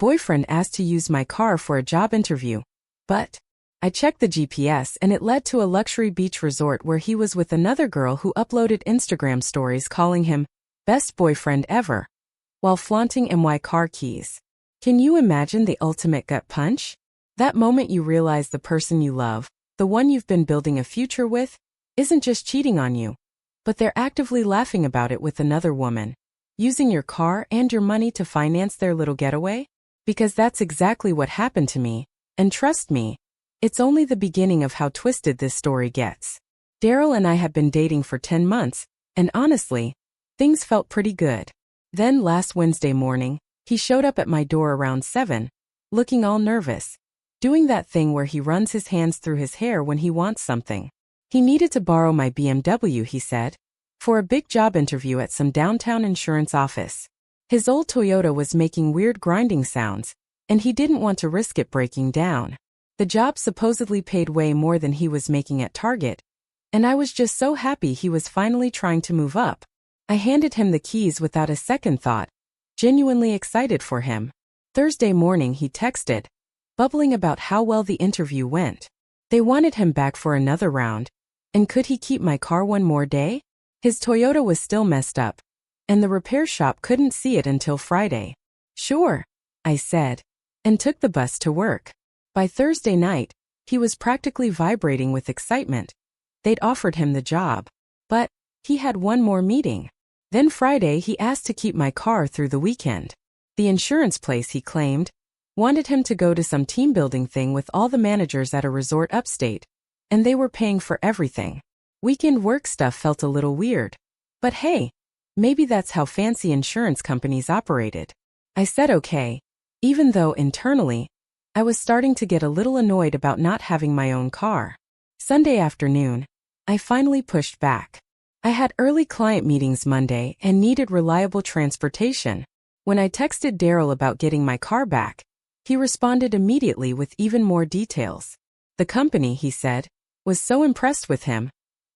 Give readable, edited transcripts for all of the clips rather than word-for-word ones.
boyfriend asked to use my car for a job interview. But I checked the GPS and it led to a luxury beach resort where he was with another girl who uploaded Instagram stories calling him best boyfriend ever, while flaunting my car keys. Can you imagine the ultimate gut punch? That moment you realize the person you love, the one you've been building a future with, isn't just cheating on you, but they're actively laughing about it with another woman, using your car and your money to finance their little getaway? Because that's exactly what happened to me, and trust me, it's only the beginning of how twisted this story gets. Daryl and I had been dating for 10 months, and honestly, things felt pretty good. Then last Wednesday morning, he showed up at my door around 7, looking all nervous, doing that thing where he runs his hands through his hair when he wants something. He needed to borrow my BMW, he said, for a big job interview at some downtown insurance office. His old Toyota was making weird grinding sounds, and he didn't want to risk it breaking down. The job supposedly paid way more than he was making at Target, and I was just so happy he was finally trying to move up. I handed him the keys without a second thought, genuinely excited for him. Thursday morning he texted, bubbling about how well the interview went. They wanted him back for another round, and could he keep my car one more day? His Toyota was still messed up, and the repair shop couldn't see it until Friday. Sure, I said, and took the bus to work. By Thursday night, he was practically vibrating with excitement. They'd offered him the job, but he had one more meeting. Then Friday he asked to keep my car through the weekend. The insurance place, he claimed, wanted him to go to some team building thing with all the managers at a resort upstate, and they were paying for everything. Weekend work stuff felt a little weird. But hey, maybe that's how fancy insurance companies operated. I said okay, even though internally, I was starting to get a little annoyed about not having my own car. Sunday afternoon, I finally pushed back. I had early client meetings Monday and needed reliable transportation. When I texted Daryl about getting my car back, he responded immediately with even more details. The company, he said, was so impressed with him.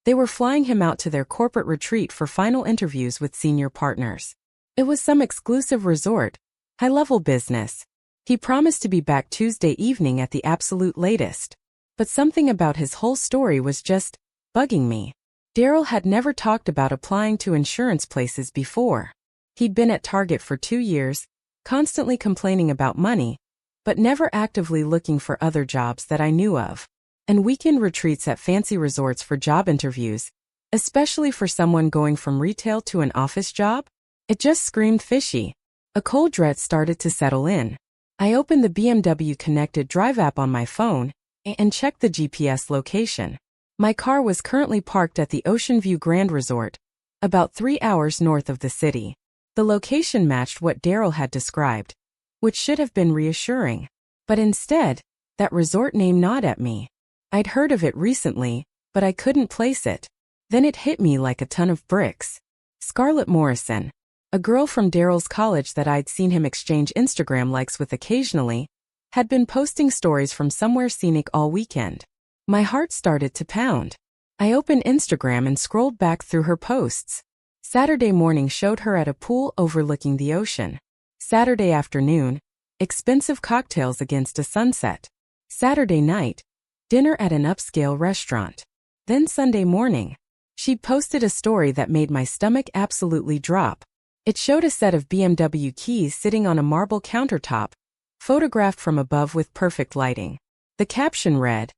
They were flying him out to their corporate retreat for final interviews with senior partners. It was some exclusive resort, high-level business. He promised to be back Tuesday evening at the absolute latest. But something about his whole story was just bugging me. Daryl had never talked about applying to insurance places before. He'd been at Target for 2 years, constantly complaining about money, but never actively looking for other jobs that I knew of. And weekend retreats at fancy resorts for job interviews, especially for someone going from retail to an office job? It just screamed fishy. A cold dread started to settle in. I opened the BMW Connected Drive app on my phone and checked the GPS location. My car was currently parked at the Ocean View Grand Resort, about 3 hours north of the city. The location matched what Daryl had described, which should have been reassuring. But instead, that resort name gnawed at me. I'd heard of it recently, but I couldn't place it. Then it hit me like a ton of bricks. Scarlett Morrison, a girl from Daryl's college that I'd seen him exchange Instagram likes with occasionally, had been posting stories from somewhere scenic all weekend. My heart started to pound. I opened Instagram and scrolled back through her posts. Saturday morning showed her at a pool overlooking the ocean. Saturday afternoon, expensive cocktails against a sunset. Saturday night, dinner at an upscale restaurant. Then Sunday morning, she posted a story that made my stomach absolutely drop. It showed a set of BMW keys sitting on a marble countertop, photographed from above with perfect lighting. The caption read,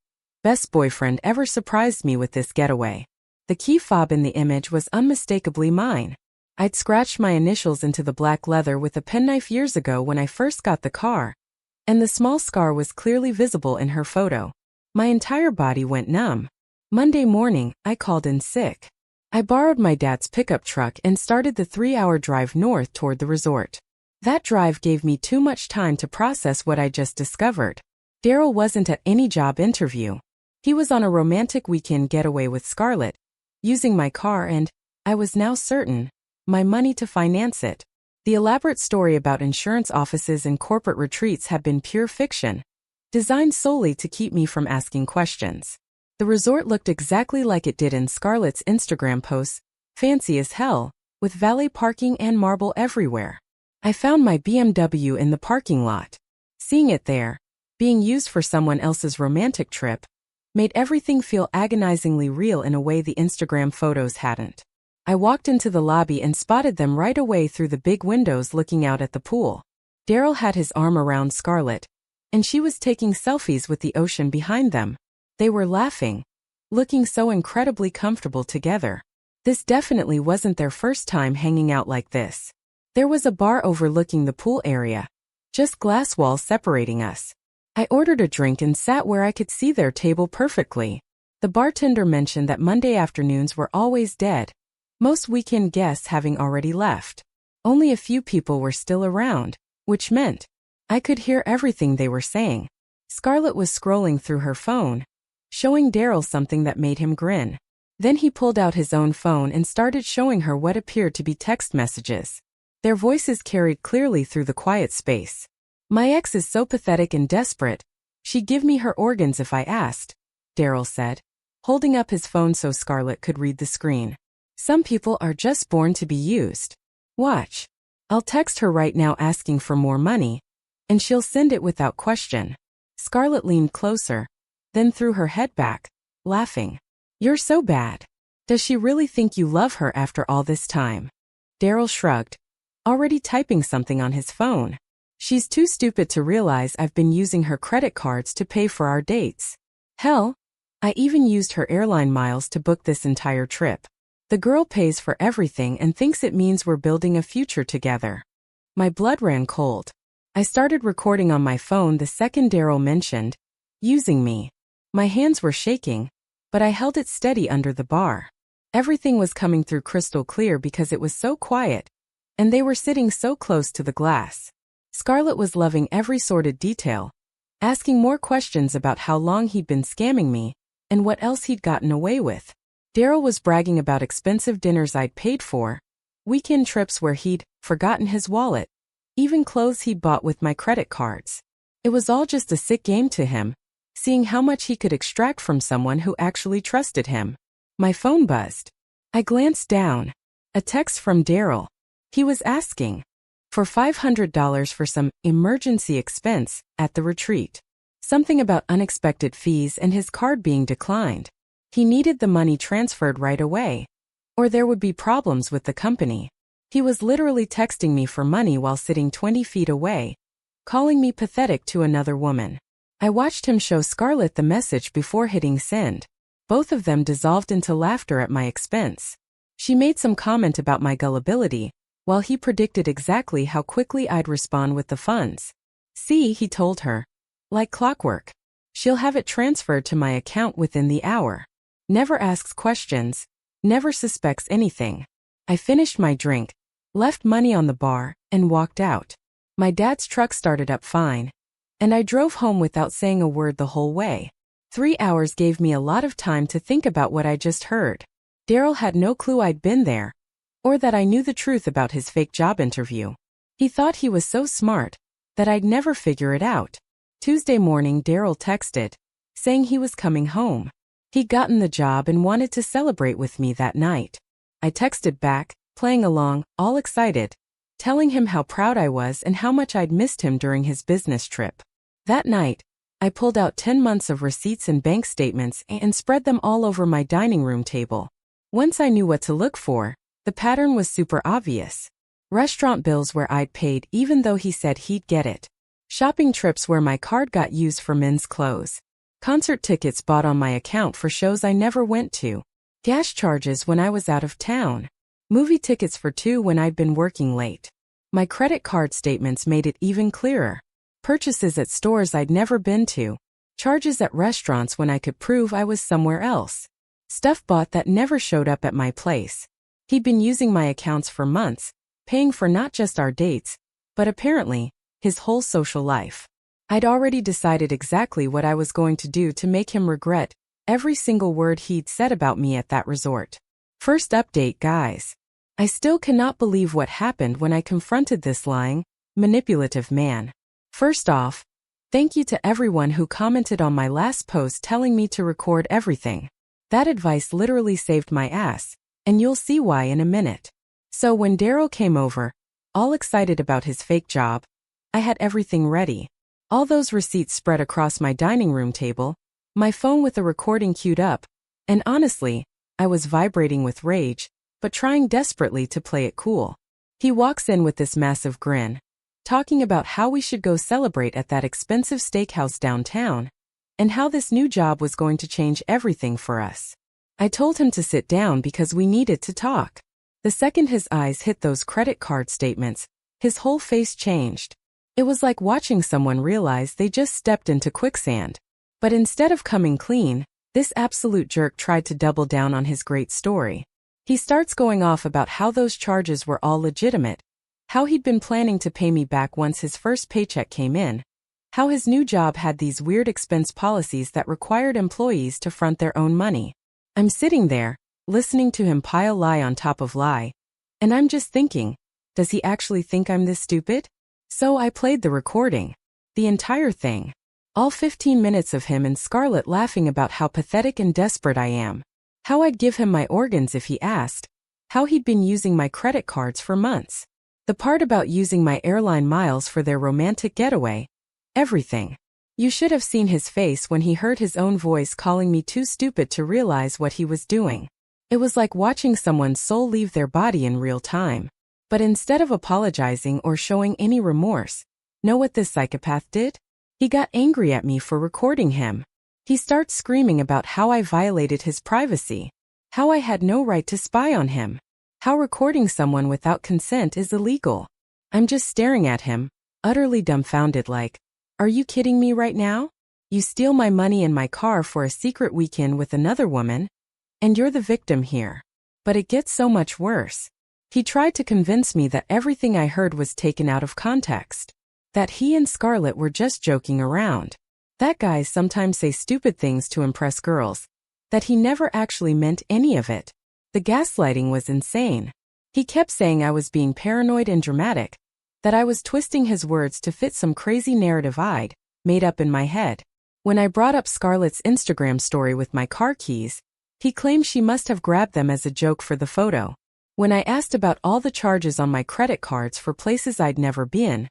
"Best boyfriend ever surprised me with this getaway." The key fob in the image was unmistakably mine. I'd scratched my initials into the black leather with a penknife years ago when I first got the car, and the small scar was clearly visible in her photo. My entire body went numb. Monday morning, I called in sick. I borrowed my dad's pickup truck and started the 3-hour drive north toward the resort. That drive gave me too much time to process what I just discovered. Daryl wasn't at any job interview. He was on a romantic weekend getaway with Scarlett, using my car and, I was now certain, my money to finance it. The elaborate story about insurance offices and corporate retreats had been pure fiction, designed solely to keep me from asking questions. The resort looked exactly like it did in Scarlett's Instagram posts, fancy as hell, with valet parking and marble everywhere. I found my BMW in the parking lot. Seeing it there, being used for someone else's romantic trip, made everything feel agonizingly real in a way the Instagram photos hadn't. I walked into the lobby and spotted them right away through the big windows looking out at the pool. Daryl had his arm around Scarlett, and she was taking selfies with the ocean behind them. They were laughing, looking so incredibly comfortable together. This definitely wasn't their first time hanging out like this. There was a bar overlooking the pool area, just glass walls separating us. I ordered a drink and sat where I could see their table perfectly. The bartender mentioned that Monday afternoons were always dead, most weekend guests having already left. Only a few people were still around, which meant I could hear everything they were saying. Scarlett was scrolling through her phone, showing Daryl something that made him grin. Then he pulled out his own phone and started showing her what appeared to be text messages. Their voices carried clearly through the quiet space. "My ex is so pathetic and desperate. She'd give me her organs if I asked," Daryl said, holding up his phone so Scarlett could read the screen. "Some people are just born to be used. Watch. I'll text her right now asking for more money, and she'll send it without question." Scarlett leaned closer, then threw her head back, laughing. "You're so bad. Does she really think you love her after all this time?" Daryl shrugged, already typing something on his phone. "She's too stupid to realize I've been using her credit cards to pay for our dates. Hell, I even used her airline miles to book this entire trip. The girl pays for everything and thinks it means we're building a future together." My blood ran cold. I started recording on my phone the second Daryl mentioned using me. My hands were shaking, but I held it steady under the bar. Everything was coming through crystal clear because it was so quiet, and they were sitting so close to the glass. Scarlett was loving every sordid detail, asking more questions about how long he'd been scamming me and what else he'd gotten away with. Daryl was bragging about expensive dinners I'd paid for, weekend trips where he'd forgotten his wallet, even clothes he'd bought with my credit cards. It was all just a sick game to him, seeing how much he could extract from someone who actually trusted him. My phone buzzed. I glanced down. A text from Daryl. He was asking for $500 for some emergency expense at the retreat. Something about unexpected fees and his card being declined. He needed the money transferred right away, or there would be problems with the company. He was literally texting me for money while sitting 20 feet away, calling me pathetic to another woman. I watched him show Scarlett the message before hitting send. Both of them dissolved into laughter at my expense. She made some comment about my gullibility, while he predicted exactly how quickly I'd respond with the funds. "See," he told her. "Like clockwork. She'll have it transferred to my account within the hour. Never asks questions, never suspects anything." I finished my drink, left money on the bar, and walked out. My dad's truck started up fine, and I drove home without saying a word the whole way. 3 hours gave me a lot of time to think about what I just heard. Daryl had no clue I'd been there, or that I knew the truth about his fake job interview. He thought he was so smart that I'd never figure it out. Tuesday morning, Daryl texted, saying he was coming home. He'd gotten the job and wanted to celebrate with me that night. I texted back, playing along, all excited, telling him how proud I was and how much I'd missed him during his business trip. That night, I pulled out 10 months of receipts and bank statements and spread them all over my dining room table. Once I knew what to look for, the pattern was super obvious. Restaurant bills where I'd paid even though he said he'd get it. Shopping trips where my card got used for men's clothes. Concert tickets bought on my account for shows I never went to. Gas charges when I was out of town. Movie tickets for two when I'd been working late. My credit card statements made it even clearer. Purchases at stores I'd never been to. Charges at restaurants when I could prove I was somewhere else. Stuff bought that never showed up at my place. He'd been using my accounts for months, paying for not just our dates, but apparently, his whole social life. I'd already decided exactly what I was going to do to make him regret every single word he'd said about me at that resort. First update, guys. I still cannot believe what happened when I confronted this lying, manipulative man. First off, thank you to everyone who commented on my last post telling me to record everything. That advice literally saved my ass, and you'll see why in a minute. So when Daryl came over, all excited about his fake job. I had everything ready. All those receipts spread across my dining room table, my phone with a recording queued up, and honestly, I was vibrating with rage, but trying desperately to play it cool. He walks in with this massive grin, talking about how we should go celebrate at that expensive steakhouse downtown, and how this new job was going to change everything for us. I told him to sit down because we needed to talk. The second his eyes hit those credit card statements, his whole face changed. It was like watching someone realize they just stepped into quicksand. But instead of coming clean, this absolute jerk tried to double down on his great story. He starts going off about how those charges were all legitimate, how he'd been planning to pay me back once his first paycheck came in, how his new job had these weird expense policies that required employees to front their own money. I'm sitting there, listening to him pile lie on top of lie, and I'm just thinking, does he actually think I'm this stupid? So I played the recording. The entire thing. All 15 minutes of him and Scarlett laughing about how pathetic and desperate I am. How I'd give him my organs if he asked. How he'd been using my credit cards for months. The part about using my airline miles for their romantic getaway. Everything. You should have seen his face when he heard his own voice calling me too stupid to realize what he was doing. It was like watching someone's soul leave their body in real time. But instead of apologizing or showing any remorse, know what this psychopath did? He got angry at me for recording him. He starts screaming about how I violated his privacy, how I had no right to spy on him, how recording someone without consent is illegal. I'm just staring at him, utterly dumbfounded like, are you kidding me right now? You steal my money and my car for a secret weekend with another woman? And you're the victim here. But it gets so much worse. He tried to convince me that everything I heard was taken out of context. That he and Scarlett were just joking around. That guys sometimes say stupid things to impress girls. That he never actually meant any of it. The gaslighting was insane. He kept saying I was being paranoid and dramatic. That I was twisting his words to fit some crazy narrative I'd made up in my head. When I brought up Scarlett's Instagram story with my car keys, he claimed she must have grabbed them as a joke for the photo. When I asked about all the charges on my credit cards for places I'd never been,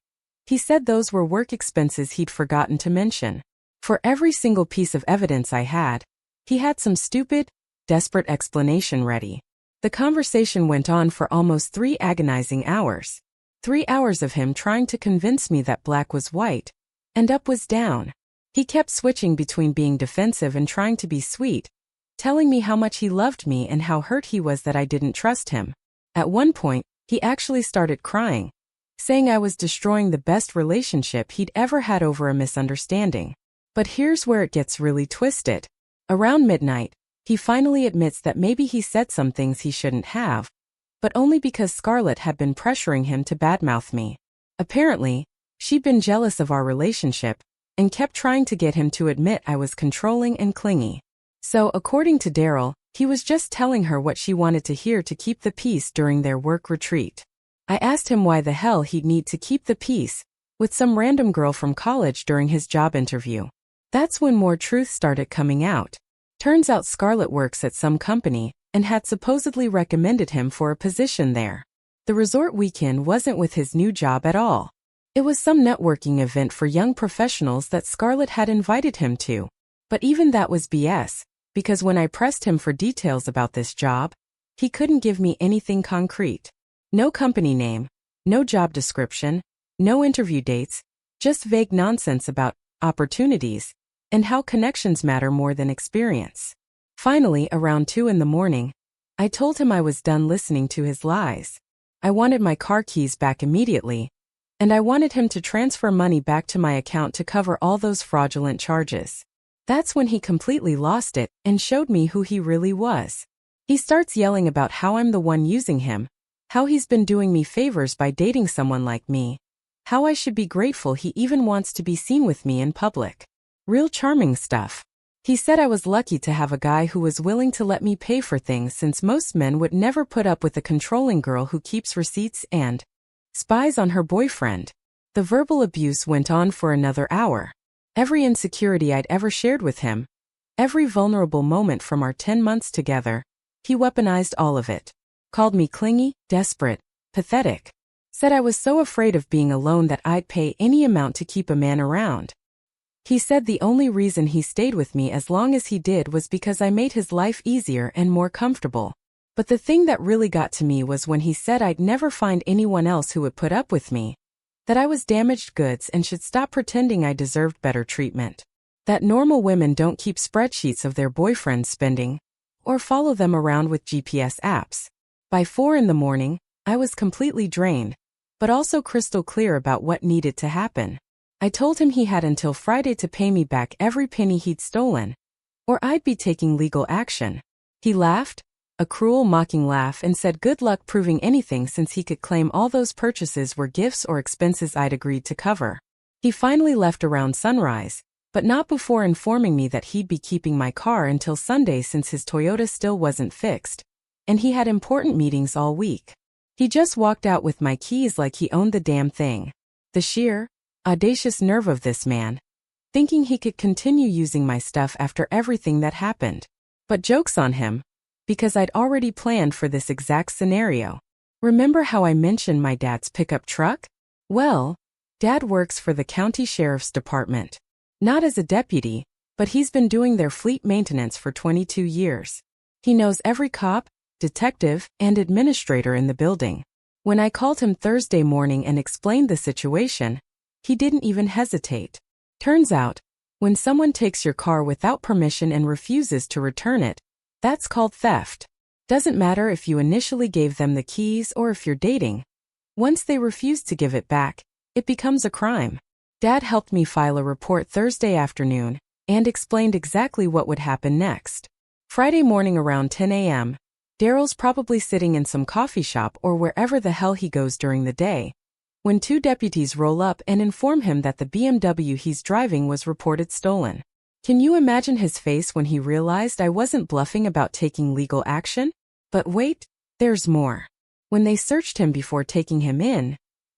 he said those were work expenses he'd forgotten to mention. For every single piece of evidence I had, he had some stupid, desperate explanation ready. The conversation went on for almost 3 agonizing hours. 3 hours of him trying to convince me that black was white, and up was down. He kept switching between being defensive and trying to be sweet, telling me how much he loved me and how hurt he was that I didn't trust him. At one point, he actually started crying, saying I was destroying the best relationship he'd ever had over a misunderstanding. But here's where it gets really twisted. Around midnight, he finally admits that maybe he said some things he shouldn't have, but only because Scarlett had been pressuring him to badmouth me. Apparently, she'd been jealous of our relationship and kept trying to get him to admit I was controlling and clingy. So, according to Daryl, he was just telling her what she wanted to hear to keep the peace during their work retreat. I asked him why the hell he'd need to keep the peace with some random girl from college during his job interview. That's when more truth started coming out. Turns out Scarlett works at some company and had supposedly recommended him for a position there. The resort weekend wasn't with his new job at all. It was some networking event for young professionals that Scarlett had invited him to. But even that was BS. Because when I pressed him for details about this job, he couldn't give me anything concrete. No company name, no job description, no interview dates, just vague nonsense about opportunities and how connections matter more than experience. Finally, around 2 in the morning, I told him I was done listening to his lies. I wanted my car keys back immediately, and I wanted him to transfer money back to my account to cover all those fraudulent charges. That's when he completely lost it and showed me who he really was. He starts yelling about how I'm the one using him, how he's been doing me favors by dating someone like me, how I should be grateful he even wants to be seen with me in public. Real charming stuff. He said I was lucky to have a guy who was willing to let me pay for things since most men would never put up with a controlling girl who keeps receipts and spies on her boyfriend. The verbal abuse went on for another hour. Every insecurity I'd ever shared with him, every vulnerable moment from our 10 months together, he weaponized all of it. Called me clingy, desperate, pathetic. Said I was so afraid of being alone that I'd pay any amount to keep a man around. He said the only reason he stayed with me as long as he did was because I made his life easier and more comfortable. But the thing that really got to me was when he said I'd never find anyone else who would put up with me, that I was damaged goods and should stop pretending I deserved better treatment, that normal women don't keep spreadsheets of their boyfriends' spending or follow them around with GPS apps. By 4 in the morning, I was completely drained, but also crystal clear about what needed to happen. I told him he had until Friday to pay me back every penny he'd stolen, or I'd be taking legal action. He laughed, a cruel, mocking laugh, and said good luck proving anything since he could claim all those purchases were gifts or expenses I'd agreed to cover. He finally left around sunrise, but not before informing me that he'd be keeping my car until Sunday since his Toyota still wasn't fixed, and he had important meetings all week. He just walked out with my keys like he owned the damn thing. The sheer, audacious nerve of this man, thinking he could continue using my stuff after everything that happened. But joke's on him, because I'd already planned for this exact scenario. Remember how I mentioned my dad's pickup truck? Well, Dad works for the county sheriff's department. Not as a deputy, but he's been doing their fleet maintenance for 22 years. He knows every cop, detective, and administrator in the building. When I called him Thursday morning and explained the situation, he didn't even hesitate. Turns out, when someone takes your car without permission and refuses to return it, that's called theft. Doesn't matter if you initially gave them the keys or if you're dating. Once they refuse to give it back, it becomes a crime. Dad helped me file a report Thursday afternoon and explained exactly what would happen next. Friday morning around 10 a.m., Daryl's probably sitting in some coffee shop or wherever the hell he goes during the day, when 2 deputies roll up and inform him that the BMW he's driving was reported stolen. Can you imagine his face when he realized I wasn't bluffing about taking legal action? But wait, there's more. When they searched him before taking him in,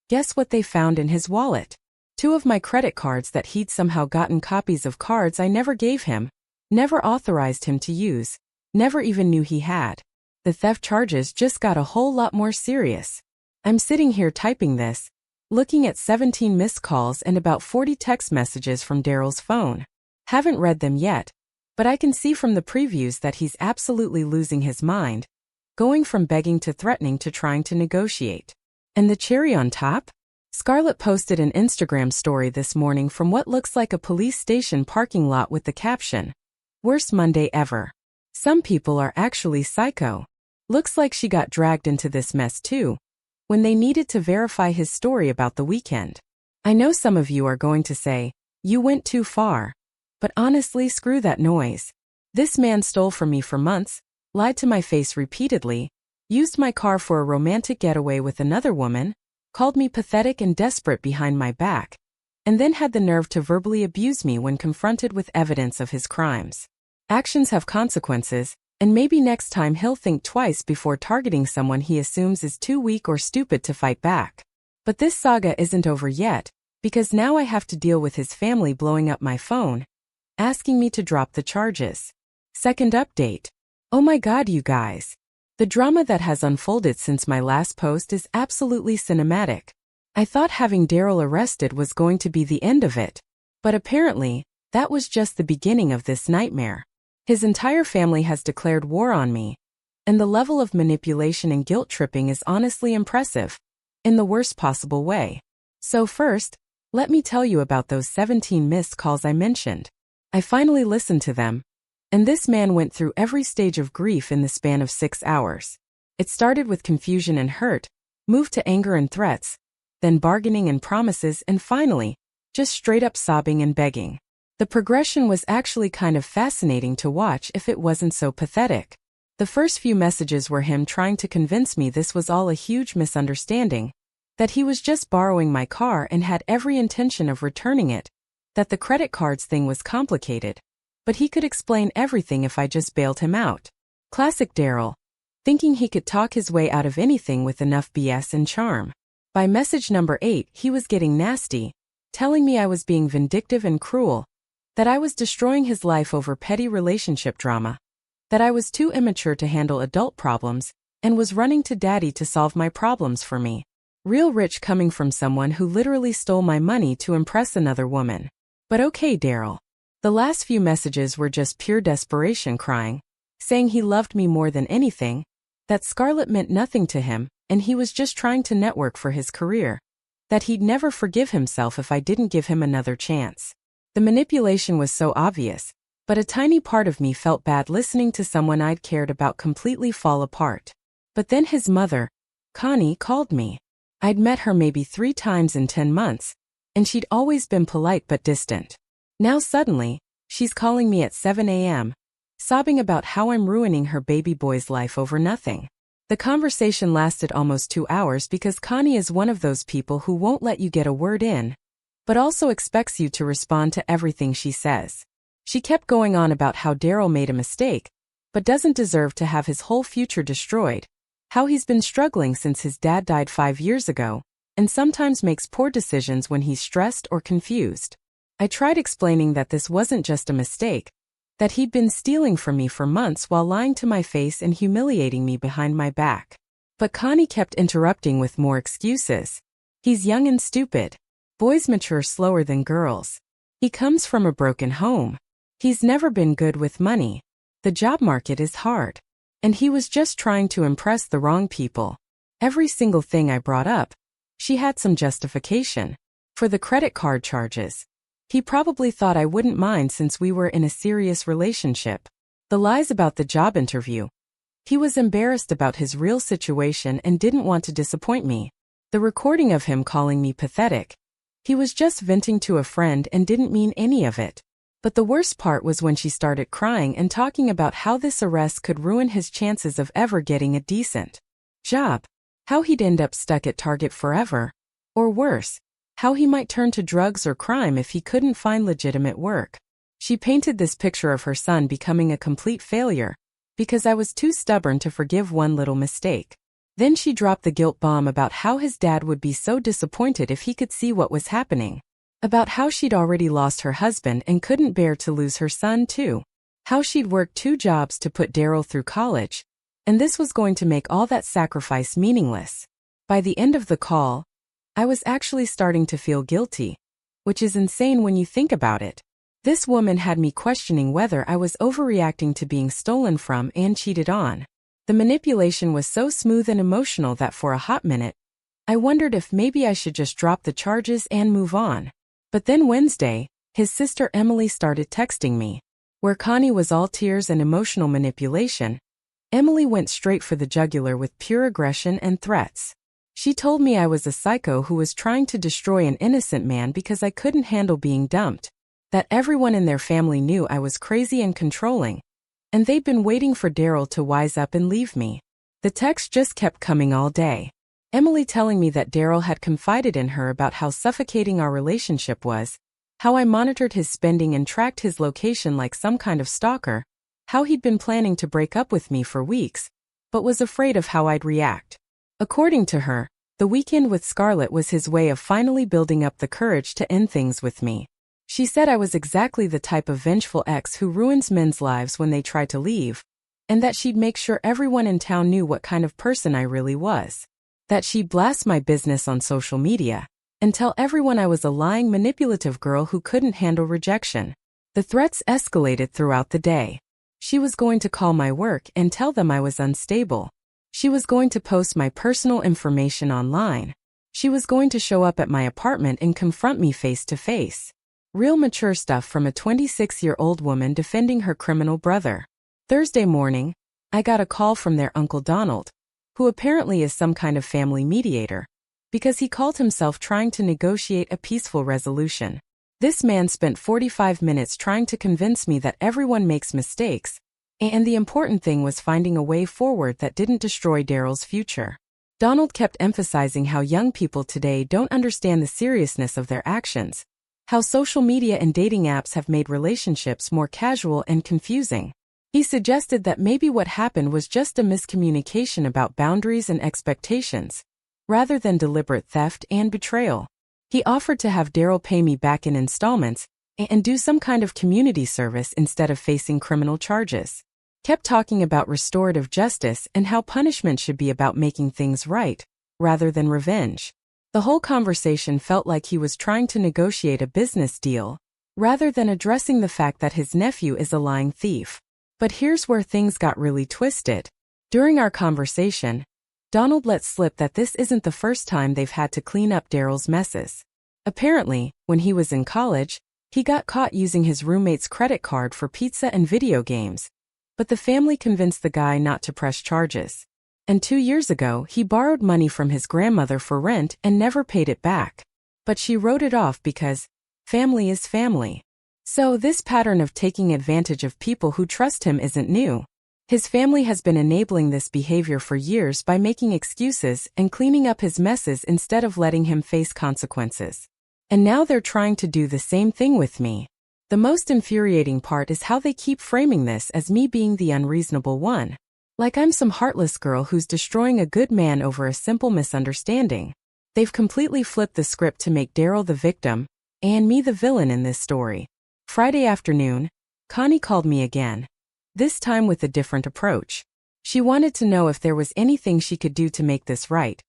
guess what they found in his wallet? 2 of my credit cards that he'd somehow gotten copies of cards I never gave him, never authorized him to use, never even knew he had. The theft charges just got a whole lot more serious. I'm sitting here typing this, looking at 17 missed calls and about 40 text messages from Daryl's phone. Haven't read them yet, but I can see from the previews that he's absolutely losing his mind, going from begging to threatening to trying to negotiate. And the cherry on top? Scarlett posted an Instagram story this morning from what looks like a police station parking lot with the caption, "Worst Monday ever." Some people are actually psycho. Looks like she got dragged into this mess too, when they needed to verify his story about the weekend. I know some of you are going to say, you went too far. But honestly, screw that noise. This man stole from me for months, lied to my face repeatedly, used my car for a romantic getaway with another woman, called me pathetic and desperate behind my back, and then had the nerve to verbally abuse me when confronted with evidence of his crimes. Actions have consequences, and maybe next time he'll think twice before targeting someone he assumes is too weak or stupid to fight back. But this saga isn't over yet, because now I have to deal with his family blowing up my phone, asking me to drop the charges. Second update. Oh my god, you guys. The drama that has unfolded since my last post is absolutely cinematic. I thought having Daryl arrested was going to be the end of it, but apparently, that was just the beginning of this nightmare. His entire family has declared war on me, and the level of manipulation and guilt-tripping is honestly impressive, in the worst possible way. So first, let me tell you about those 17 missed calls I mentioned. I finally listened to them, and this man went through every stage of grief in the span of 6 hours. It started with confusion and hurt, moved to anger and threats, then bargaining and promises, and finally, just straight up sobbing and begging. The progression was actually kind of fascinating to watch if it wasn't so pathetic. The first few messages were him trying to convince me this was all a huge misunderstanding, that he was just borrowing my car and had every intention of returning it, that the credit cards thing was complicated, but he could explain everything if I just bailed him out. Classic Daryl, thinking he could talk his way out of anything with enough BS and charm. By message number 8, he was getting nasty, telling me I was being vindictive and cruel, that I was destroying his life over petty relationship drama, that I was too immature to handle adult problems, and was running to daddy to solve my problems for me. Real rich coming from someone who literally stole my money to impress another woman. But okay, Daryl. The last few messages were just pure desperation crying, saying he loved me more than anything, that Scarlett meant nothing to him, and he was just trying to network for his career, that he'd never forgive himself if I didn't give him another chance. The manipulation was so obvious, but a tiny part of me felt bad listening to someone I'd cared about completely fall apart. But then his mother, Connie, called me. I'd met her maybe 3 times in 10 months, and she'd always been polite but distant. Now suddenly, she's calling me at 7 a.m., sobbing about how I'm ruining her baby boy's life over nothing. The conversation lasted almost 2 hours because Connie is one of those people who won't let you get a word in, but also expects you to respond to everything she says. She kept going on about how Daryl made a mistake, but doesn't deserve to have his whole future destroyed, how he's been struggling since his dad died 5 years ago, and sometimes makes poor decisions when he's stressed or confused. I tried explaining that this wasn't just a mistake, that he'd been stealing from me for months while lying to my face and humiliating me behind my back. But Connie kept interrupting with more excuses. He's young and stupid. Boys mature slower than girls. He comes from a broken home. He's never been good with money. The job market is hard. And he was just trying to impress the wrong people. Every single thing I brought up, she had some justification. For the credit card charges. He probably thought I wouldn't mind since we were in a serious relationship. The lies about the job interview. He was embarrassed about his real situation and didn't want to disappoint me. The recording of him calling me pathetic. He was just venting to a friend and didn't mean any of it. But the worst part was when she started crying and talking about how this arrest could ruin his chances of ever getting a decent job. How he'd end up stuck at Target forever. Or worse. How he might turn to drugs or crime if he couldn't find legitimate work. She painted this picture of her son becoming a complete failure, because I was too stubborn to forgive one little mistake. Then she dropped the guilt bomb about how his dad would be so disappointed if he could see what was happening. About how she'd already lost her husband and couldn't bear to lose her son too. How she'd worked 2 jobs to put Daryl through college, and this was going to make all that sacrifice meaningless. By the end of the call, I was actually starting to feel guilty, which is insane when you think about it. This woman had me questioning whether I was overreacting to being stolen from and cheated on. The manipulation was so smooth and emotional that for a hot minute, I wondered if maybe I should just drop the charges and move on. But then Wednesday, his sister Emily started texting me. Where Connie was all tears and emotional manipulation, Emily went straight for the jugular with pure aggression and threats. She told me I was a psycho who was trying to destroy an innocent man because I couldn't handle being dumped, that everyone in their family knew I was crazy and controlling, and they'd been waiting for Daryl to wise up and leave me. The text just kept coming all day. Emily telling me that Daryl had confided in her about how suffocating our relationship was, how I monitored his spending and tracked his location like some kind of stalker, how he'd been planning to break up with me for weeks, but was afraid of how I'd react. According to her, the weekend with Scarlett was his way of finally building up the courage to end things with me. She said I was exactly the type of vengeful ex who ruins men's lives when they try to leave, and that she'd make sure everyone in town knew what kind of person I really was. That she'd blast my business on social media, and tell everyone I was a lying, manipulative girl who couldn't handle rejection. The threats escalated throughout the day. She was going to call my work and tell them I was unstable. She was going to post my personal information online. She was going to show up at my apartment and confront me face to face. Real mature stuff from a 26-year-old woman defending her criminal brother. Thursday morning, I got a call from their Uncle Donald, who apparently is some kind of family mediator, because he called himself trying to negotiate a peaceful resolution. This man spent 45 minutes trying to convince me that everyone makes mistakes, and the important thing was finding a way forward that didn't destroy Daryl's future. Donald kept emphasizing how young people today don't understand the seriousness of their actions, how social media and dating apps have made relationships more casual and confusing. He suggested that maybe what happened was just a miscommunication about boundaries and expectations, rather than deliberate theft and betrayal. He offered to have Daryl pay me back in installments and do some kind of community service instead of facing criminal charges. Kept talking about restorative justice and how punishment should be about making things right, rather than revenge. The whole conversation felt like he was trying to negotiate a business deal, rather than addressing the fact that his nephew is a lying thief. But here's where things got really twisted. During our conversation, Donald let slip that this isn't the first time they've had to clean up Daryl's messes. Apparently, when he was in college, he got caught using his roommate's credit card for pizza and video games, but the family convinced the guy not to press charges. And 2 years ago, he borrowed money from his grandmother for rent and never paid it back. But she wrote it off because family is family. So this pattern of taking advantage of people who trust him isn't new. His family has been enabling this behavior for years by making excuses and cleaning up his messes instead of letting him face consequences. And now they're trying to do the same thing with me. The most infuriating part is how they keep framing this as me being the unreasonable one. Like I'm some heartless girl who's destroying a good man over a simple misunderstanding. They've completely flipped the script to make Daryl the victim, and me the villain in this story. Friday afternoon, Connie called me again. This time with a different approach. She wanted to know if there was anything she could do to make this right.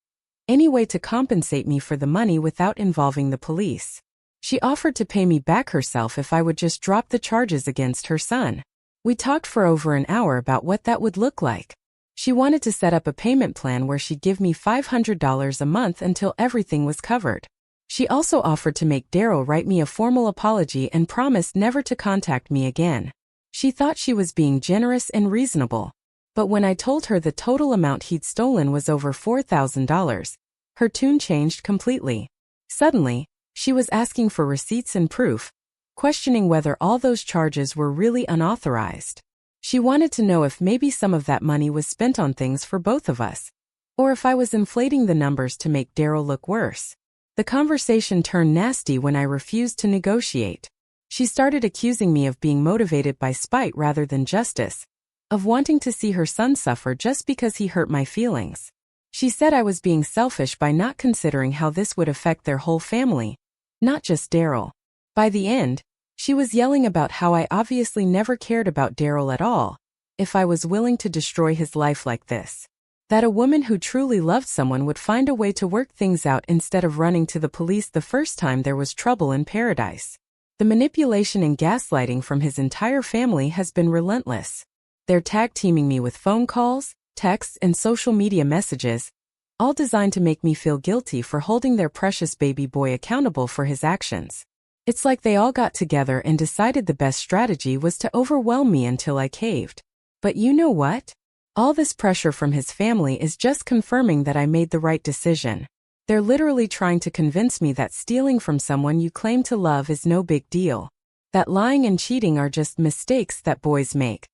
Any way to compensate me for the money without involving the police. She offered to pay me back herself if I would just drop the charges against her son. We talked for over an hour about what that would look like. She wanted to set up a payment plan where she'd give me $500 a month until everything was covered. She also offered to make Daryl write me a formal apology and promised never to contact me again. She thought she was being generous and reasonable. But when I told her the total amount he'd stolen was over $4,000, her tune changed completely. Suddenly, she was asking for receipts and proof, questioning whether all those charges were really unauthorized. She wanted to know if maybe some of that money was spent on things for both of us, or if I was inflating the numbers to make Daryl look worse. The conversation turned nasty when I refused to negotiate. She started accusing me of being motivated by spite rather than justice, of wanting to see her son suffer just because he hurt my feelings. She said I was being selfish by not considering how this would affect their whole family, not just Daryl. By the end, she was yelling about how I obviously never cared about Daryl at all, if I was willing to destroy his life like this. That a woman who truly loved someone would find a way to work things out instead of running to the police the first time there was trouble in paradise. The manipulation and gaslighting from his entire family has been relentless. They're tag-teaming me with phone calls, texts, and social media messages, all designed to make me feel guilty for holding their precious baby boy accountable for his actions. It's like they all got together and decided the best strategy was to overwhelm me until I caved. But you know what? All this pressure from his family is just confirming that I made the right decision. They're literally trying to convince me that stealing from someone you claim to love is no big deal. That lying and cheating are just mistakes that boys make.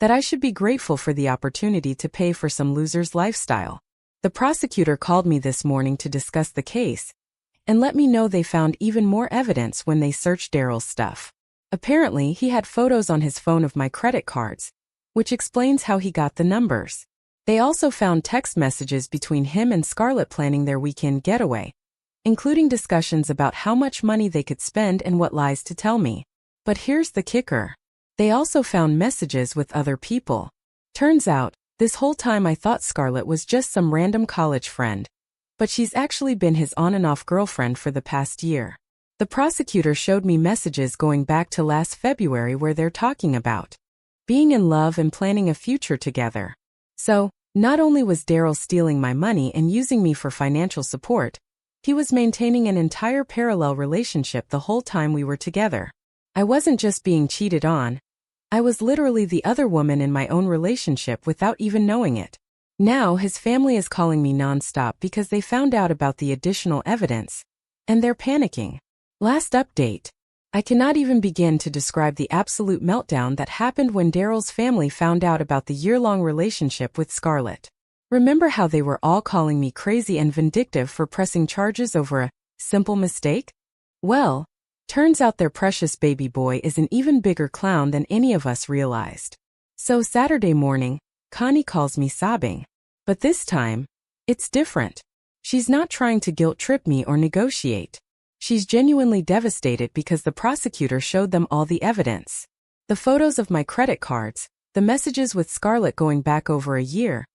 That I should be grateful for the opportunity to pay for some loser's lifestyle. The prosecutor called me this morning to discuss the case, and let me know they found even more evidence when they searched Daryl's stuff. Apparently, he had photos on his phone of my credit cards, which explains how he got the numbers. They also found text messages between him and Scarlett planning their weekend getaway, including discussions about how much money they could spend and what lies to tell me. But here's the kicker. They also found messages with other people. Turns out, this whole time I thought Scarlett was just some random college friend, but she's actually been his on-and-off girlfriend for the past year. The prosecutor showed me messages going back to last February where they're talking about being in love and planning a future together. So, not only was Daryl stealing my money and using me for financial support, he was maintaining an entire parallel relationship the whole time we were together. I wasn't just being cheated on. I was literally the other woman in my own relationship without even knowing it. Now his family is calling me nonstop because they found out about the additional evidence, and they're panicking. Last update. I cannot even begin to describe the absolute meltdown that happened when Daryl's family found out about the year-long relationship with Scarlett. Remember how they were all calling me crazy and vindictive for pressing charges over a simple mistake? Well, turns out their precious baby boy is an even bigger clown than any of us realized. So Saturday morning, Connie calls me sobbing. But this time, it's different. She's not trying to guilt-trip me or negotiate. She's genuinely devastated because the prosecutor showed them all the evidence. The photos of my credit cards, the messages with Scarlett going back over a year,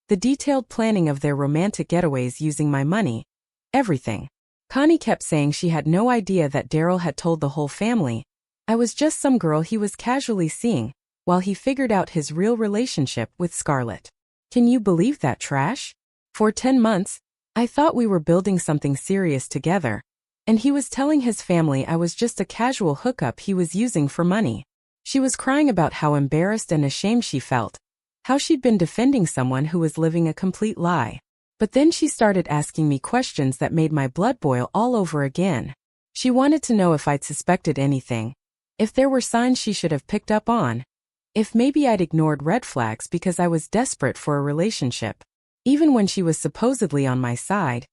the detailed planning of their romantic getaways using my money, everything. Connie kept saying she had no idea that Daryl had told the whole family I was just some girl he was casually seeing, while he figured out his real relationship with Scarlett. Can you believe that trash? For 10 months, I thought we were building something serious together, and he was telling his family I was just a casual hookup he was using for money. She was crying about how embarrassed and ashamed she felt, how she'd been defending someone who was living a complete lie. But then she started asking me questions that made my blood boil all over again. She wanted to know if I'd suspected anything, if there were signs she should have picked up on, if maybe I'd ignored red flags because I was desperate for a relationship. Even when she was supposedly on my side,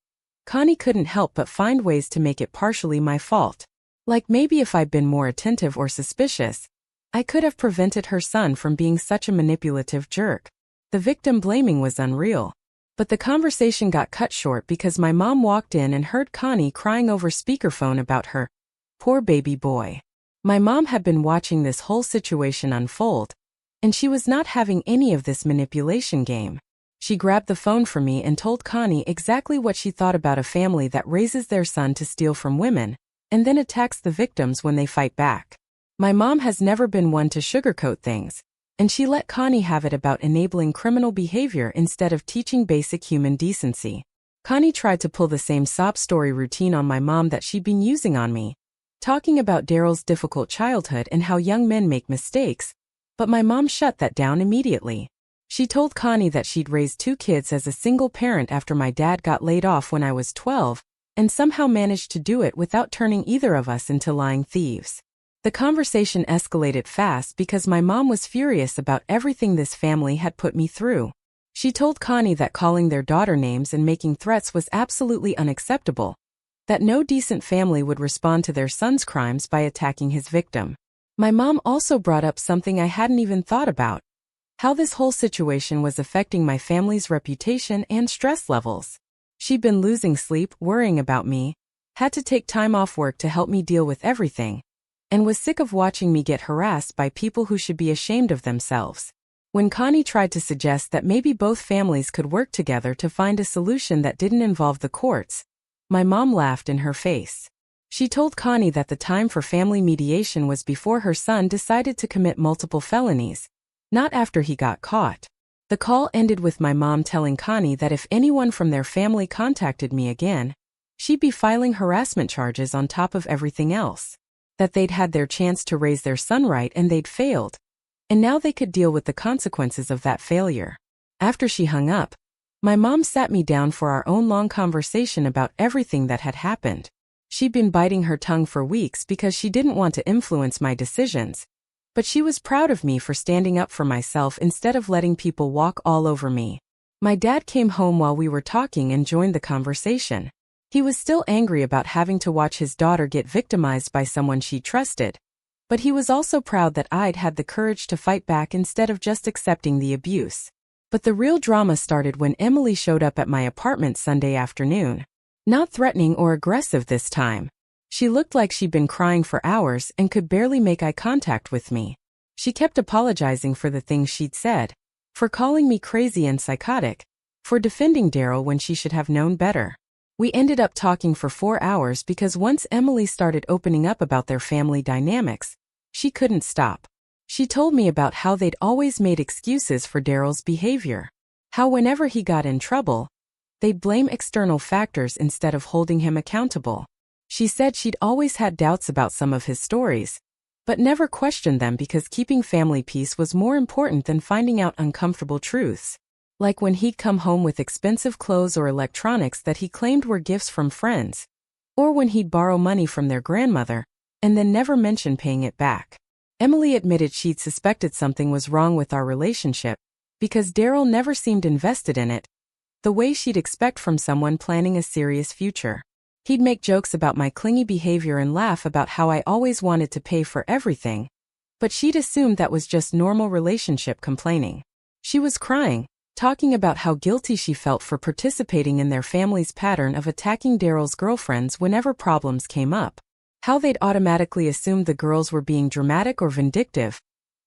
Connie couldn't help but find ways to make it partially my fault. Like maybe if I'd been more attentive or suspicious, I could have prevented her son from being such a manipulative jerk. The victim blaming was unreal. But the conversation got cut short because my mom walked in and heard Connie crying over speakerphone about her poor baby boy. My mom had been watching this whole situation unfold, and she was not having any of this manipulation game. She grabbed the phone from me and told Connie exactly what she thought about a family that raises their son to steal from women, and then attacks the victims when they fight back. My mom has never been one to sugarcoat things, and she let Connie have it about enabling criminal behavior instead of teaching basic human decency. Connie tried to pull the same sob story routine on my mom that she'd been using on me, talking about Daryl's difficult childhood and how young men make mistakes, but my mom shut that down immediately. She told Connie that she'd raised 2 kids as a single parent after my dad got laid off when I was 12, and somehow managed to do it without turning either of us into lying thieves. The conversation escalated fast because my mom was furious about everything this family had put me through. She told Connie that calling their daughter names and making threats was absolutely unacceptable, that no decent family would respond to their son's crimes by attacking his victim. My mom also brought up something I hadn't even thought about: how this whole situation was affecting my family's reputation and stress levels. She'd been losing sleep, worrying about me, had to take time off work to help me deal with everything, and was sick of watching me get harassed by people who should be ashamed of themselves. When Connie tried to suggest that maybe both families could work together to find a solution that didn't involve the courts, my mom laughed in her face. She told Connie that the time for family mediation was before her son decided to commit multiple felonies, not after he got caught. The call ended with my mom telling Connie that if anyone from their family contacted me again, she'd be filing harassment charges on top of everything else. That they'd had their chance to raise their son right and they'd failed, and now they could deal with the consequences of that failure. After she hung up, my mom sat me down for our own long conversation about everything that had happened. She'd been biting her tongue for weeks because she didn't want to influence my decisions, but she was proud of me for standing up for myself instead of letting people walk all over me. My dad came home while we were talking and joined the conversation. He was still angry about having to watch his daughter get victimized by someone she trusted, but he was also proud that I'd had the courage to fight back instead of just accepting the abuse. But the real drama started when Emily showed up at my apartment Sunday afternoon. Not threatening or aggressive this time. She looked like she'd been crying for hours and could barely make eye contact with me. She kept apologizing for the things she'd said, for calling me crazy and psychotic, for defending Daryl when she should have known better. We ended up talking for 4 hours because once Emily started opening up about their family dynamics, she couldn't stop. She told me about how they'd always made excuses for Daryl's behavior, how whenever he got in trouble, they'd blame external factors instead of holding him accountable. She said she'd always had doubts about some of his stories, but never questioned them because keeping family peace was more important than finding out uncomfortable truths. Like when he'd come home with expensive clothes or electronics that he claimed were gifts from friends, or when he'd borrow money from their grandmother, and then never mention paying it back. Emily admitted she'd suspected something was wrong with our relationship, because Daryl never seemed invested in it, the way she'd expect from someone planning a serious future. He'd make jokes about my clingy behavior and laugh about how I always wanted to pay for everything, but she'd assumed that was just normal relationship complaining. She was crying, talking about how guilty she felt for participating in their family's pattern of attacking Daryl's girlfriends whenever problems came up, how they'd automatically assumed the girls were being dramatic or vindictive,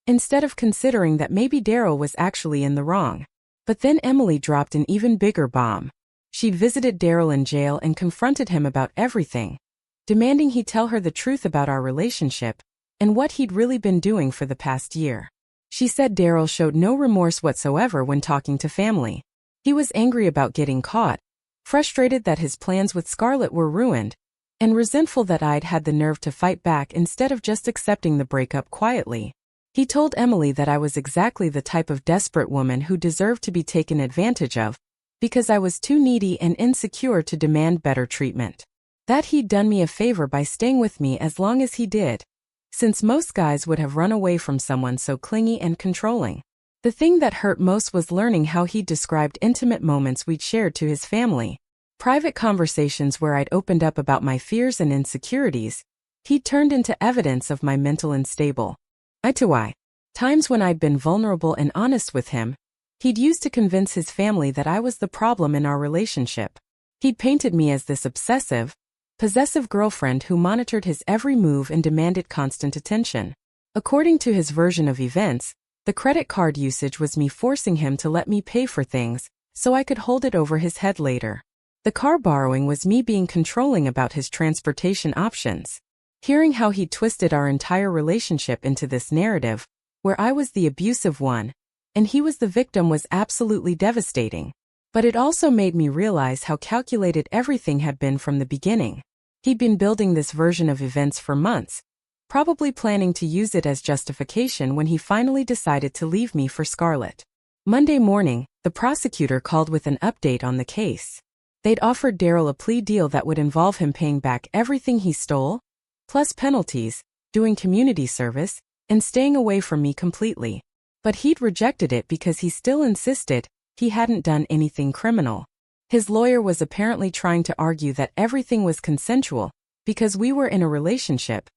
instead of considering that maybe Daryl was actually in the wrong. But then Emily dropped an even bigger bomb. She'd visited Daryl in jail and confronted him about everything, demanding he tell her the truth about our relationship and what he'd really been doing for the past year. She said Daryl showed no remorse whatsoever when talking to family. He was angry about getting caught, frustrated that his plans with Scarlett were ruined, and resentful that I'd had the nerve to fight back instead of just accepting the breakup quietly. He told Emily that I was exactly the type of desperate woman who deserved to be taken advantage of, because I was too needy and insecure to demand better treatment. That he'd done me a favor by staying with me as long as he did, since most guys would have run away from someone so clingy and controlling. The thing that hurt most was learning how he described intimate moments we'd shared to his family. Private conversations where I'd opened up about my fears and insecurities. He'd turned into evidence of my mental unstable. ButI. Times when I'd been vulnerable and honest with him, he'd used to convince his family that I was the problem in our relationship. He'd painted me as this obsessive, possessive girlfriend who monitored his every move and demanded constant attention. According to his version of events, the credit card usage was me forcing him to let me pay for things so I could hold it over his head later. The car borrowing was me being controlling about his transportation options. Hearing how he twisted our entire relationship into this narrative, where I was the abusive one and he was the victim, was absolutely devastating. But it also made me realize how calculated everything had been from the beginning. He'd been building this version of events for months, probably planning to use it as justification when he finally decided to leave me for Scarlett. Monday morning, the prosecutor called with an update on the case. They'd offered Daryl a plea deal that would involve him paying back everything he stole, plus penalties, doing community service, and staying away from me completely. But he'd rejected it because he still insisted he hadn't done anything criminal. His lawyer was apparently trying to argue that everything was consensual because we were in a relationship,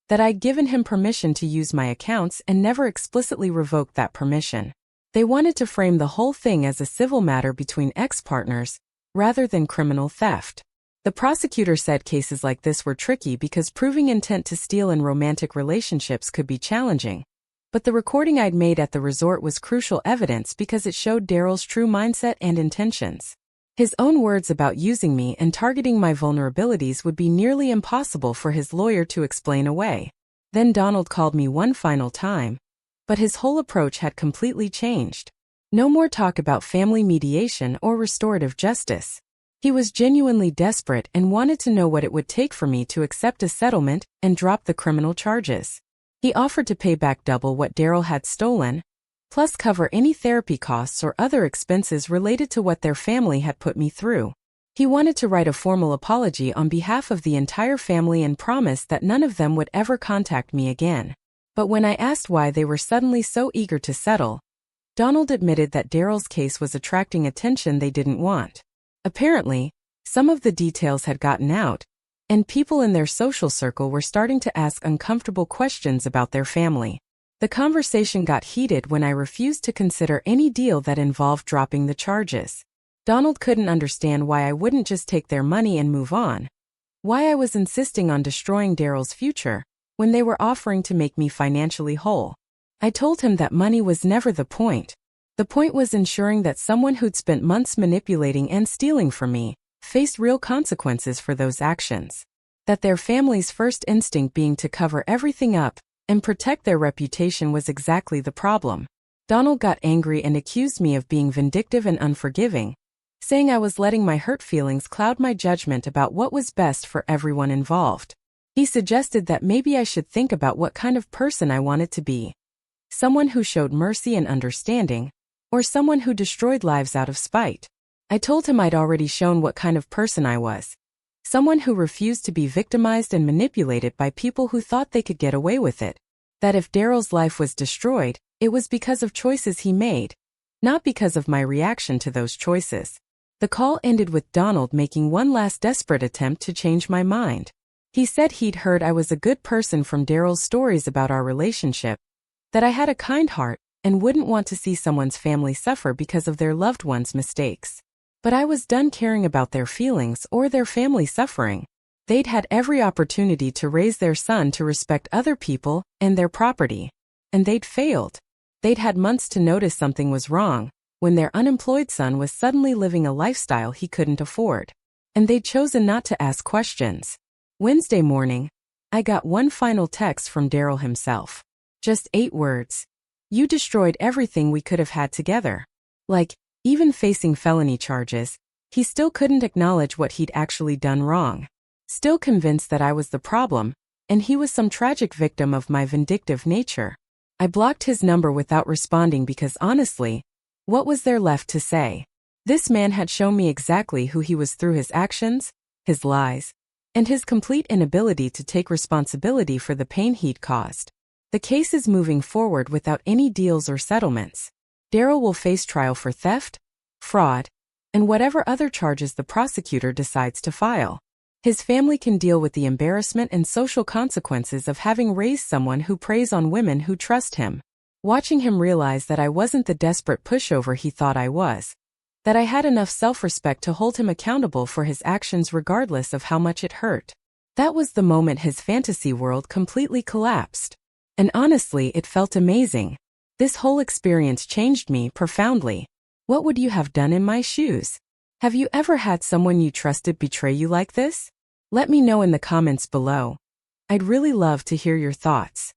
that I'd given him permission to use my accounts and never explicitly revoked that permission. They wanted to frame the whole thing as a civil matter between ex-partners, rather than criminal theft. The prosecutor said cases like this were tricky because proving intent to steal in romantic relationships could be challenging. But the recording I'd made at the resort was crucial evidence because it showed Daryl's true mindset and intentions. His own words about using me and targeting my vulnerabilities would be nearly impossible for his lawyer to explain away. Then Donald called me one final time, but his whole approach had completely changed. No more talk about family mediation or restorative justice. He was genuinely desperate and wanted to know what it would take for me to accept a settlement and drop the criminal charges. He offered to pay back double what Daryl had stolen, plus cover any therapy costs or other expenses related to what their family had put me through. He wanted to write a formal apology on behalf of the entire family and promised that none of them would ever contact me again. But when I asked why they were suddenly so eager to settle, Donald admitted that Daryl's case was attracting attention they didn't want. Apparently, some of the details had gotten out, and people in their social circle were starting to ask uncomfortable questions about their family. The conversation got heated when I refused to consider any deal that involved dropping the charges. Donald couldn't understand why I wouldn't just take their money and move on, why I was insisting on destroying Daryl's future when they were offering to make me financially whole. I told him that money was never the point. The point was ensuring that someone who'd spent months manipulating and stealing from me faced real consequences for those actions. That their family's first instinct being to cover everything up and protect their reputation was exactly the problem. Donald got angry and accused me of being vindictive and unforgiving, saying I was letting my hurt feelings cloud my judgment about what was best for everyone involved. He suggested that maybe I should think about what kind of person I wanted to be. Someone who showed mercy and understanding, or someone who destroyed lives out of spite. I told him I'd already shown what kind of person I was. Someone who refused to be victimized and manipulated by people who thought they could get away with it. That if Daryl's life was destroyed, it was because of choices he made, not because of my reaction to those choices. The call ended with Donald making one last desperate attempt to change my mind. He said he'd heard I was a good person from Daryl's stories about our relationship, that I had a kind heart and wouldn't want to see someone's family suffer because of their loved one's mistakes. But I was done caring about their feelings or their family suffering. They'd had every opportunity to raise their son to respect other people and their property. And they'd failed. They'd had months to notice something was wrong, when their unemployed son was suddenly living a lifestyle he couldn't afford. And they'd chosen not to ask questions. Wednesday morning, I got one final text from Daryl himself. Just 8 words. You destroyed everything we could have had together. Like, even facing felony charges, he still couldn't acknowledge what he'd actually done wrong. Still convinced that I was the problem, and he was some tragic victim of my vindictive nature. I blocked his number without responding because honestly, what was there left to say? This man had shown me exactly who he was through his actions, his lies, and his complete inability to take responsibility for the pain he'd caused. The case is moving forward without any deals or settlements. Daryl will face trial for theft, fraud, and whatever other charges the prosecutor decides to file. His family can deal with the embarrassment and social consequences of having raised someone who preys on women who trust him. Watching him realize that I wasn't the desperate pushover he thought I was, that I had enough self-respect to hold him accountable for his actions regardless of how much it hurt. That was the moment his fantasy world completely collapsed. And honestly, it felt amazing. This whole experience changed me profoundly. What would you have done in my shoes? Have you ever had someone you trusted betray you like this? Let me know in the comments below. I'd really love to hear your thoughts.